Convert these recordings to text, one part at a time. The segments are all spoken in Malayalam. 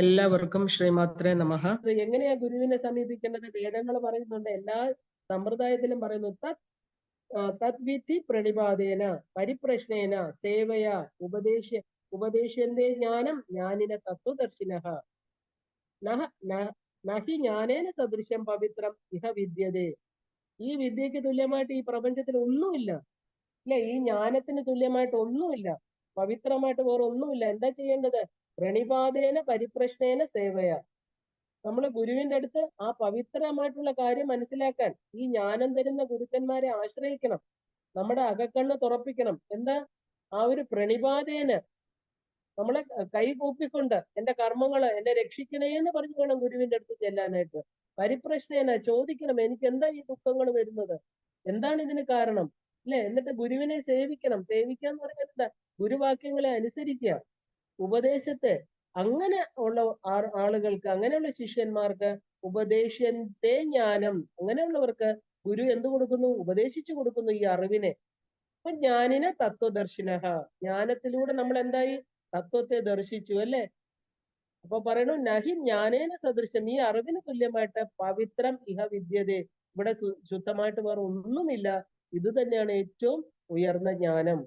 എല്ലാവർക്കും ശ്രീമാത്രേ നമഃ. എങ്ങനെയാ ഗുരുവിനെ സമീപിക്കേണ്ടത്? വേദങ്ങൾ പറയുന്നുണ്ട്, എല്ലാ സമ്പ്രദായത്തിലും പറയുന്നു. തദ്വിധി പ്രണിപാതേന പരിപ്രശ്നേന സേവയ ഉപദേശന്റെ ജ്ഞാനം ജ്ഞാനിന തത്വദർശിനഃ നഹി ജ്ഞാനേന സദൃശം പവിത്രം ഇഹ വിദ്യതേ. ഈ വിദ്യക്ക് തുല്യമായിട്ട് ഈ പ്രപഞ്ചത്തിൽ ഒന്നുമില്ല. ഇല്ല, ഈ ജ്ഞാനത്തിന് തുല്യമായിട്ട് ഒന്നുമില്ല, പവിത്രമായിട്ട് വേറെ ഒന്നുമില്ല. എന്താ ചെയ്യേണ്ടത്? പ്രണിപാതേന പരിപ്രശ്നേന സേവയ. നമ്മൾ ഗുരുവിന്റെ അടുത്ത് ആ പവിത്രമായിട്ടുള്ള കാര്യം മനസ്സിലാക്കാൻ ഈ ജ്ഞാനം തരുന്ന ഗുരുക്കന്മാരെ ആശ്രയിക്കണം. നമ്മുടെ അകക്കണ്ണ് തുറപ്പിക്കണം. എന്താ? ആ ഒരു പ്രണിപാതേന നമ്മളെ കൈകൂപ്പിക്കൊണ്ട് എന്റെ കർമ്മങ്ങള് എന്നെ രക്ഷിക്കണേ എന്ന് പറഞ്ഞു വേണം ഗുരുവിന്റെ അടുത്ത് ചെല്ലാനായിട്ട്. പരിപ്രശ്നേന ചോദിക്കണം, എനിക്ക് എന്താ ഈ ദുഃഖങ്ങൾ വരുന്നത്, എന്താണ് ഇതിന് കാരണം, അല്ലെ? എന്നിട്ട് ഗുരുവിനെ സേവിക്കണം. സേവിക്കുക എന്ന് പറഞ്ഞാൽ എന്താ? ഗുരുവാക്യങ്ങളെ അനുസരിക്കുക, ഉപദേശത്തെ. അങ്ങനെ ഉള്ള ആളുകൾക്ക്, അങ്ങനെയുള്ള ശിഷ്യന്മാർക്ക് ഉപദേശത്തെ ജ്ഞാനം, അങ്ങനെയുള്ളവർക്ക് ഗുരു എന്ത് കൊടുക്കുന്നു? ഉപദേശിച്ചു കൊടുക്കുന്നു ഈ അറിവിനെ. അപ്പൊ ജ്ഞാനിനെ തത്വദർശിനഃ, ജ്ഞാനത്തിലൂടെ നമ്മൾ എന്തായി? തത്വത്തെ ദർശിച്ചു, അല്ലെ? അപ്പൊ പറയണു നഹി ജ്ഞാനേന സദൃശം, ഈ അറിവിന് തുല്യമായിട്ട് പവിത്രം ഇഹ വിദ്യതേ, ഇവിടെ ശുദ്ധമായിട്ട് വേറെ ഒന്നുമില്ല. ഇത് തന്നെയാണ് ഏറ്റവും ഉയർന്ന ജ്ഞാനം.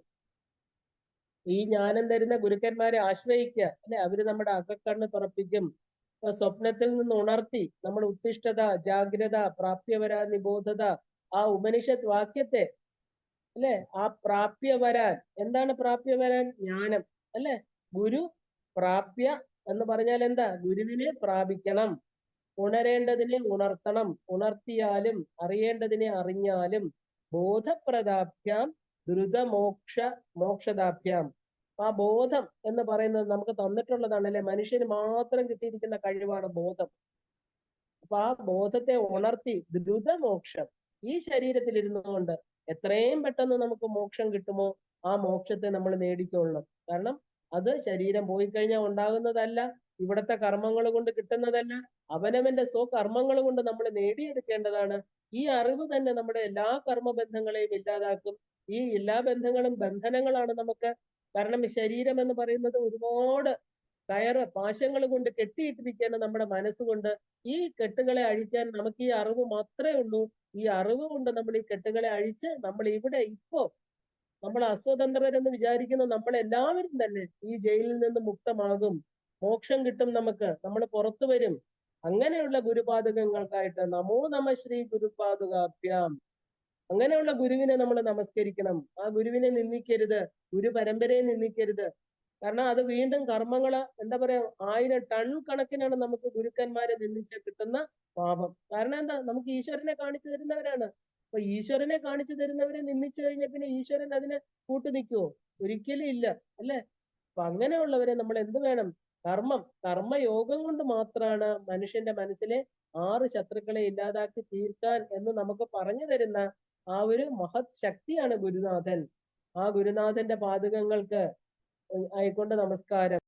ഈ ജ്ഞാനം തരുന്ന ഗുരുക്കന്മാരെ ആശ്രയിക്കുക, അല്ലെ? അവര് നമ്മുടെ അകക്കണ്ണ് തുറപ്പിക്കും. സ്വപ്നത്തിൽ നിന്ന് ഉണർത്തി നമ്മൾ ഉത്തിഷ്ഠത, ജാഗ്രത, പ്രാപ്യവരാ, നിബോധത, ആ ഉപനിഷത്ത് വാക്യത്തെ, അല്ലെ? ആ പ്രാപ്യ വരാൻ, എന്താണ് പ്രാപ്യ വരാൻ? ജ്ഞാനം, അല്ലെ? ഗുരു പ്രാപ്യ എന്ന് പറഞ്ഞാൽ എന്താ? ഗുരുവിനെ പ്രാപിക്കണം. ഉണരേണ്ടതിനെ ഉണർത്തണം, ഉണർത്തിയാലും അറിയേണ്ടതിനെ അറിഞ്ഞാലും. ബോധപ്രദാഭ്യാം മോക്ഷദാഭ്യാം. ആ ബോധം എന്ന് പറയുന്നത് നമുക്ക് തന്നിട്ടുള്ളതാണ്, അല്ലെ? മനുഷ്യന് മാത്രം കിട്ടിയിരിക്കുന്ന കഴിവാണ് ബോധം. അപ്പൊ ആ ബോധത്തെ ഉണർത്തി ദ്രുതമോക്ഷം, ഈ ശരീരത്തിൽ ഇരുന്നുകൊണ്ട് എത്രയും പെട്ടെന്ന് നമുക്ക് മോക്ഷം കിട്ടുമോ ആ മോക്ഷത്തെ നമ്മൾ നേടിക്കൊള്ളണം. കാരണം അത് ശരീരം പോയി കഴിഞ്ഞാൽ ഉണ്ടാകുന്നതല്ല, ഇവിടത്തെ കർമ്മങ്ങൾ കൊണ്ട് കിട്ടുന്നതല്ല, അവനവന്റെ സ്വകർമ്മങ്ങൾ കൊണ്ട് നമ്മൾ നേടിയെടുക്കേണ്ടതാണ്. ഈ അറിവ് തന്നെ നമ്മുടെ എല്ലാ കർമ്മബന്ധങ്ങളെയും ഇല്ലാതാക്കും. ഈ എല്ലാ ബന്ധങ്ങളും ബന്ധനങ്ങളാണ് നമുക്ക്. കാരണം ശരീരം എന്ന് പറയുന്നത് ഒരുപാട് പാശങ്ങൾ കൊണ്ട് കെട്ടിയിട്ടിരിക്കുകയാണ് നമ്മുടെ മനസ്സുകൊണ്ട്. ഈ കെട്ടുകളെ അഴിക്കാൻ നമുക്ക് ഈ അറിവ് മാത്രമേ ഉള്ളൂ. ഈ അറിവ് കൊണ്ട് നമ്മൾ ഈ കെട്ടുകളെ അഴിച്ച് നമ്മൾ ഇവിടെ ഇപ്പോ നമ്മൾ അസ്വതന്ത്രരെന്ന് വിചാരിക്കുന്ന നമ്മൾ എല്ലാവരും തന്നെ ഈ ജയിലിൽ നിന്ന് മുക്തമാകും. മോക്ഷം കിട്ടും നമുക്ക്, നമ്മൾ പുറത്തു വരും. അങ്ങനെയുള്ള ഗുരുപാദകങ്ങൾക്കായിട്ട് നമോ നമ ശ്രീ ഗുരുപാദുകാഭ്യാം. അങ്ങനെയുള്ള ഗുരുവിനെ നമ്മൾ നമസ്കരിക്കണം. ആ ഗുരുവിനെ നിന്ദിക്കരുത്, ഗുരു പരമ്പരയെ നിന്ദിക്കരുത്. കാരണം അത് വീണ്ടും കർമ്മങ്ങള്, എന്താ പറയാ, 1000 ടൺ കണക്കിനാണ് നമുക്ക് ഗുരുക്കന്മാരെ നിന്ദിച്ച് കിട്ടുന്ന പാപം. കാരണം എന്താ? നമുക്ക് ഈശ്വരനെ കാണിച്ചു തരുന്നവരാണ്. അപ്പൊ ഈശ്വരനെ കാണിച്ചു തരുന്നവരെ നിന്ദിച്ചു കഴിഞ്ഞാൽ പിന്നെ ഈശ്വരൻ അതിന് കൂട്ടു നിൽക്കുവോ? ഒരിക്കലും ഇല്ല, അല്ലെ? അപ്പൊ അങ്ങനെയുള്ളവരെ നമ്മൾ എന്ത് വേണം? കർമ്മയോഗം കൊണ്ട് മാത്രമാണ് മനുഷ്യന്റെ മനസ്സിലെ 6 ശത്രുക്കളെ ഇല്ലാതാക്കി തീർക്കാൻ എന്ന് നമുക്ക് പറഞ്ഞു തരുന്ന ആ ഒരു മഹത് ശക്തിയാണ് ഗുരുനാഥൻ. ആ ഗുരുനാഥന്റെ പാദകങ്ങൾക്ക് ആയിക്കൊണ്ട് നമസ്കാരം.